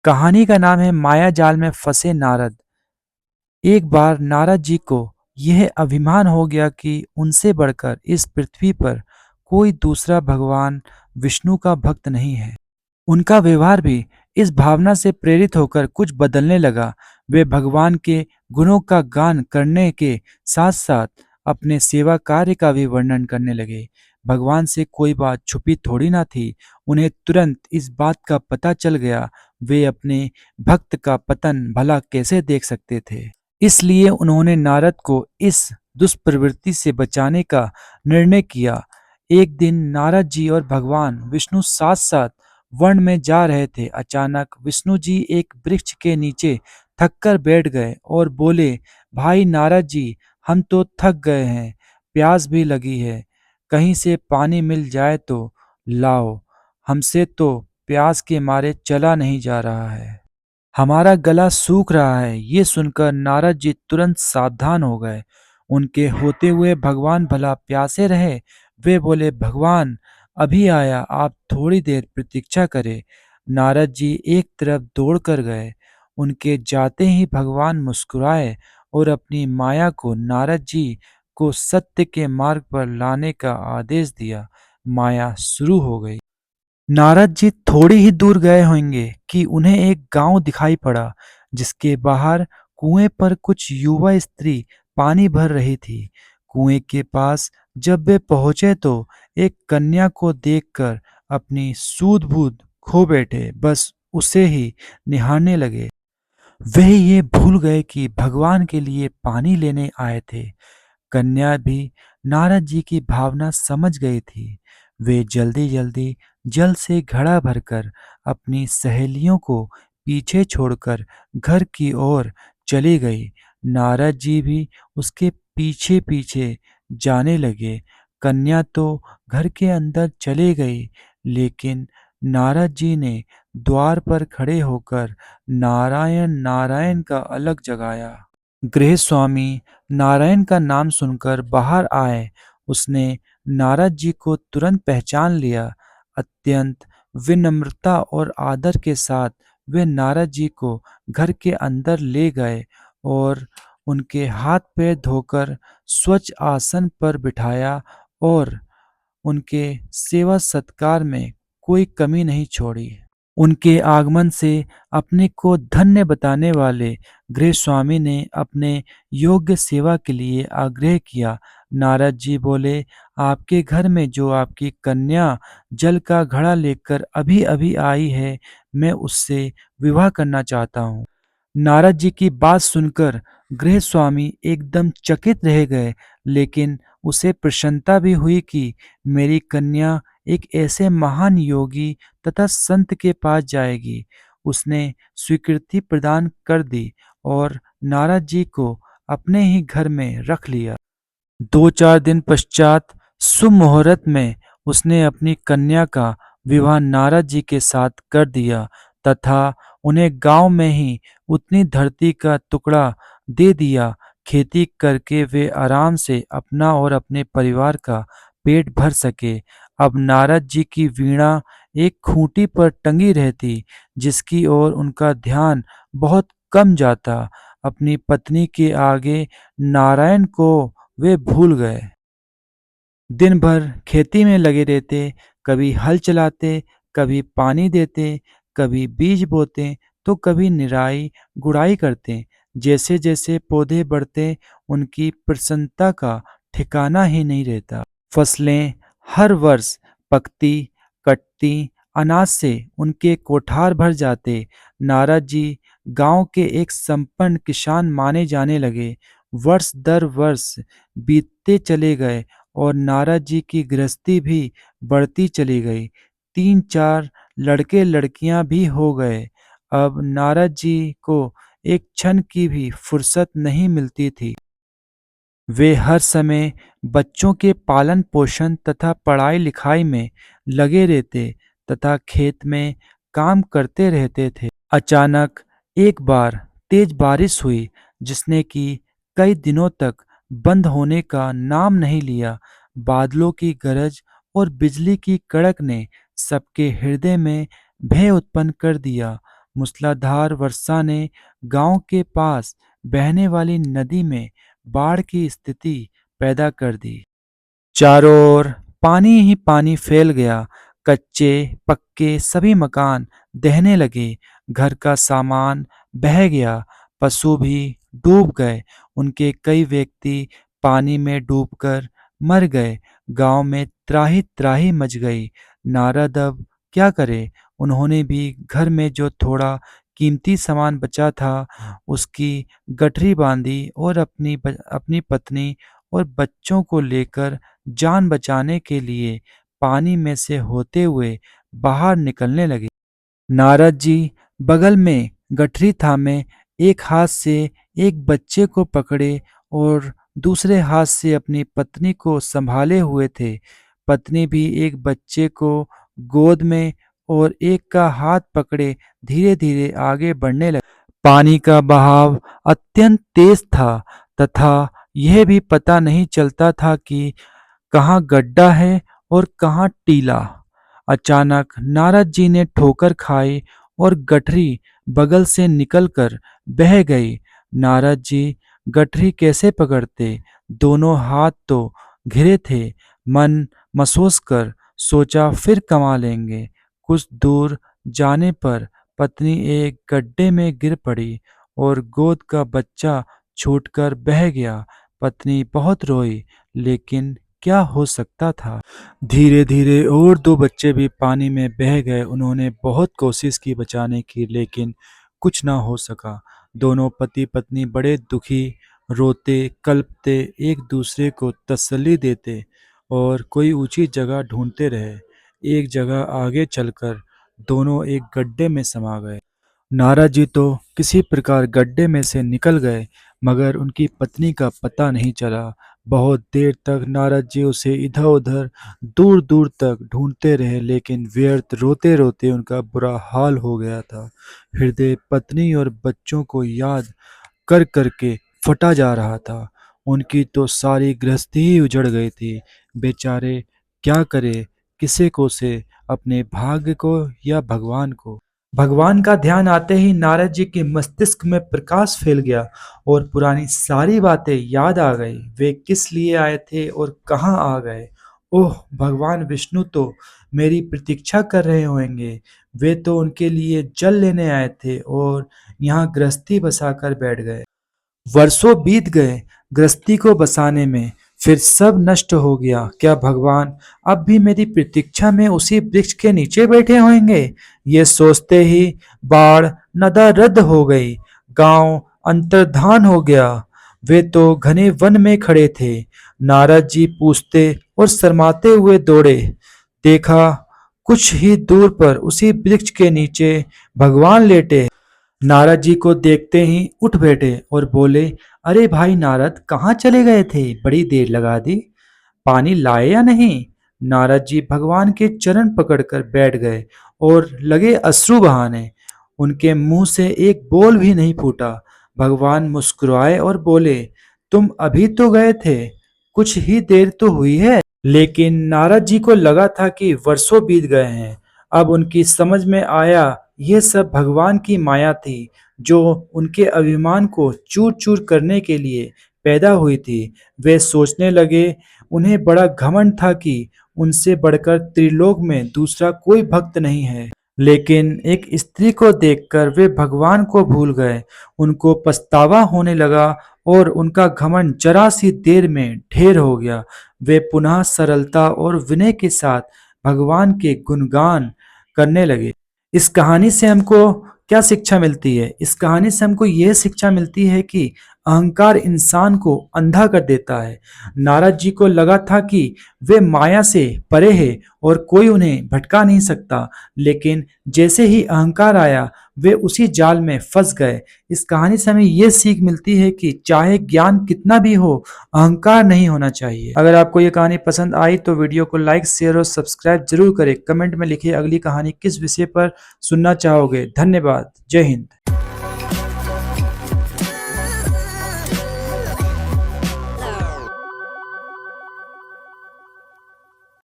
कहानी का नाम है माया जाल में फंसे नारद। एक बार नारद जी को यह अभिमान हो गया कि उनसे बढ़कर इस पृथ्वी पर कोई दूसरा भगवान विष्णु का भक्त नहीं है। उनका व्यवहार भी इस भावना से प्रेरित होकर कुछ बदलने लगा। वे भगवान के गुणों का गान करने के साथ साथ अपने सेवा कार्य का भी वर्णन करने लगे। भगवान से कोई बात छुपी थोड़ी ना थी। उन्हें तुरंत इस बात का पता चल गया। वे अपने भक्त का पतन भला कैसे देख सकते थे। इसलिए उन्होंने नारद को इस दुष्प्रवृत्ति से बचाने का निर्णय किया। एक दिन नारद जी और भगवान विष्णु साथ साथ वन में जा रहे थे। अचानक विष्णु जी एक वृक्ष के नीचे थककर बैठ गए और बोले, भाई नारद जी, हम तो थक गए हैं, प्यास भी लगी है, कहीं से पानी मिल जाए तो लाओ, हमसे तो प्यास के मारे चला नहीं जा रहा है, हमारा गला सूख रहा है। ये सुनकर नारद जी तुरंत सावधान हो गए। उनके होते हुए भगवान भला प्यासे रहे। वे बोले, भगवान अभी आया, आप थोड़ी देर प्रतीक्षा करें। नारद जी एक तरफ दौड़ कर गए। उनके जाते ही भगवान मुस्कुराए और अपनी माया को नारद जी को सत्य के मार्ग पर लाने का आदेश दिया। माया शुरू हो गई। नारद जी थोड़ी ही दूर गए होंगे कि उन्हें एक गांव दिखाई पड़ा, जिसके बाहर कुएं पर कुछ युवा स्त्री पानी भर रही थी। कुएं के पास जब वे पहुंचे तो एक कन्या को देखकर अपनी सूध-बूध खो बैठे, बस उसे ही निहारने लगे। वे ये भूल गए कि भगवान के लिए पानी लेने आए थे। कन्या भी नारद जी की भावना समझ गई थी। वे जल्दी जल्दी जल से घड़ा भरकर अपनी सहेलियों को पीछे छोड़कर घर की ओर चली गई। नारद जी भी उसके पीछे पीछे जाने लगे। कन्या तो घर के अंदर चली गई, लेकिन नारद जी ने द्वार पर खड़े होकर नारायण नारायण का अलग जगाया। गृह स्वामी नारायण का नाम सुनकर बाहर आए। उसने नारद जी को तुरंत पहचान लिया। अत्यंत विनम्रता और आदर के साथ वे नारद जी को घर के अंदर ले गए और उनके हाथ पैर धोकर स्वच्छ आसन पर बिठाया और उनके सेवा सत्कार में कोई कमी नहीं छोड़ी। उनके आगमन से अपने को धन्य बताने वाले गृहस्वामी ने अपने योग्य सेवा के लिए आग्रह किया। नारद जी बोले, आपके घर में जो आपकी कन्या जल का घड़ा लेकर अभी अभी आई है, मैं उससे विवाह करना चाहता हूँ। नारद जी की बात सुनकर गृहस्वामी एकदम चकित रह गए, लेकिन उसे प्रसन्नता भी हुई कि मेरी कन्या एक ऐसे महान योगी तथा संत के पास जाएगी। उसने स्वीकृति प्रदान कर दी और नारद जी को अपने ही घर में रख लिया। 2-4 दिन पश्चात शुभ मुहूर्त में उसने अपनी कन्या का विवाह नारद जी के साथ कर दिया तथा उन्हें गांव में ही उतनी धरती का टुकड़ा दे दिया। खेती करके वे आराम से अपना और अपने परिवार का पेट भर सके। अब नारद जी की वीणा एक खूंटी पर टंगी रहती, जिसकी ओर उनका ध्यान बहुत कम जाता। अपनी पत्नी के आगे नारायण को वे भूल गए। दिन भर खेती में लगे रहते, कभी हल चलाते, कभी पानी देते, कभी बीज बोते, तो कभी निराई गुड़ाई करते। जैसे जैसे पौधे बढ़ते, उनकी प्रसन्नता का ठिकाना ही नहीं रहता। फसलें हर वर्ष पकती, कटती, अनाज से उनके कोठार भर जाते। नारद जी गांव के एक संपन्न किसान माने जाने लगे। वर्ष दर वर्ष बीतते चले गए और नारद जी की गृहस्थी भी बढ़ती चली गई। 3-4 लड़के लड़कियां भी हो गए। अब नारद जी को एक क्षण की भी फुर्सत नहीं मिलती थी। वे हर समय बच्चों के पालन पोषण तथा पढ़ाई लिखाई में लगे रहते तथा खेत में काम करते रहते थे। अचानक एक बार तेज बारिश हुई, जिसने कि कई दिनों तक बंद होने का नाम नहीं लिया। बादलों की गरज और बिजली की कड़क ने सबके हृदय में भय उत्पन्न कर दिया। मूसलाधार वर्षा ने गांव के पास बहने वाली नदी में बाढ़ की स्थिति पैदा कर दी। चारों ओर पानी ही पानी फैल गया। कच्चे पक्के सभी मकान दहने लगे। घर का सामान बह गया। पशु भी डूब गए। उनके कई व्यक्ति पानी में डूबकर मर गए। गांव में त्राही त्राही मच गई। नारद अब क्या करे? उन्होंने भी घर में जो थोड़ा कीमती सामान बचा था उसकी गठरी बांधी और अपनी पत्नी और बच्चों को लेकर जान बचाने के लिए पानी में से होते हुए बाहर निकलने लगे। नारद जी बगल में गठरी थामे एक हाथ से एक बच्चे को पकड़े और दूसरे हाथ से अपनी पत्नी को संभाले हुए थे। पत्नी भी एक बच्चे को गोद में और एक का हाथ पकड़े धीरे धीरे आगे बढ़ने लगे। पानी का बहाव अत्यंत तेज था तथा यह भी पता नहीं चलता था कि कहाँ गड्ढा है और कहाँ टीला। अचानक नारद जी ने ठोकर खाई और गठरी बगल से निकलकर बह गई। नारद जी गठरी कैसे पकड़ते? दोनों हाथ तो घिरे थे। मन महसूस कर सोचा फिर कमा लेंगे। कुछ दूर जाने पर पत्नी एक गड्ढे में गिर पड़ी और गोद का बच्चा छूटकर बह गया। पत्नी बहुत रोई, लेकिन क्या हो सकता था? धीरे धीरे और दो बच्चे भी पानी में बह गए। उन्होंने बहुत कोशिश की बचाने की, लेकिन कुछ ना हो सका। दोनों पति पत्नी बड़े दुखी, रोते कल्पते, एक दूसरे को तसल्ली देते और कोई ऊंची जगह ढूंढते रहे। एक जगह आगे चलकर दोनों एक गड्ढे में समा गए। नारद जी तो किसी प्रकार गड्ढे में से निकल गए, मगर उनकी पत्नी का पता नहीं चला। बहुत देर तक नारद जी उसे इधर उधर दूर दूर तक ढूंढते रहे, लेकिन व्यर्थ। रोते रोते उनका बुरा हाल हो गया था। हृदय पत्नी और बच्चों को याद कर करके फटा जा रहा था। उनकी तो सारी गृहस्थी ही उजड़ गई थी। बेचारे क्या करे, किसे को से, अपने भाग्य को या भगवान को? भगवान का ध्यान आते ही नारद जी के मस्तिष्क में प्रकाश फैल गया और पुरानी सारी बातें याद आ गई। वे किस लिए आए थे और कहाँ आ गए? ओह, भगवान विष्णु तो मेरी प्रतीक्षा कर रहे होंगे। वे तो उनके लिए जल लेने आए थे और यहाँ गृहस्थी बसाकर बैठ गए। वर्षों बीत गए गृहस्थी को बसाने में, फिर सब नष्ट हो गया। क्या भगवान अब भी मेरी प्रतीक्षा में उसी वृक्ष के नीचे बैठे होंगे? ये सोचते ही बाढ़ नदा रद्द हो गई। गांव अंतर्धान हो गया। वे तो घने वन में खड़े थे। नारद जी पूछते और शर्माते हुए दौड़े। देखा, कुछ ही दूर पर उसी वृक्ष के नीचे भगवान लेटे। नारद जी को देखते ही उठ बैठे और बोले, अरे भाई नारद, कहाँ चले गए थे? बड़ी देर लगा दी। पानी लाए या नहीं? नारद जी भगवान के चरण पकड़कर बैठ गए और लगे अश्रु बहाने। उनके मुंह से एक बोल भी नहीं फूटा। भगवान मुस्कुराए और बोले, तुम अभी तो गए थे, कुछ ही देर तो हुई है। लेकिन नारद जी को लगा था कि वर्षों बीत गए हैं। अब उनकी समझ में आया, ये सब भगवान की माया थी, जो उनके अभिमान को चूर चूर करने के लिए पैदा हुई थी। वे सोचने लगे, उन्हें बड़ा घमंड था कि उनसे बढ़कर त्रिलोक में दूसरा कोई भक्त नहीं है। लेकिन एक स्त्री को देखकर वे भगवान को भूल गए। उनको पछतावा होने लगा और उनका घमंड जरा सी देर में ढेर हो गया। वे पुनः सरलता और विनय के साथ भगवान के गुणगान करने लगे। इस कहानी से हमको क्या शिक्षा मिलती है? इस कहानी से हमको यह शिक्षा मिलती है कि अहंकार इंसान को अंधा कर देता है। नारद जी को लगा था कि वे माया से परे है और कोई उन्हें भटका नहीं सकता, लेकिन जैसे ही अहंकार आया वे उसी जाल में फंस गए। इस कहानी से हमें यह सीख मिलती है कि चाहे ज्ञान कितना भी हो, अहंकार नहीं होना चाहिए। अगर आपको ये कहानी पसंद आई तो वीडियो को लाइक, शेयर और सब्सक्राइब जरूर करें। कमेंट में लिखिए अगली कहानी किस विषय पर सुनना चाहोगे। धन्यवाद। जय हिंद।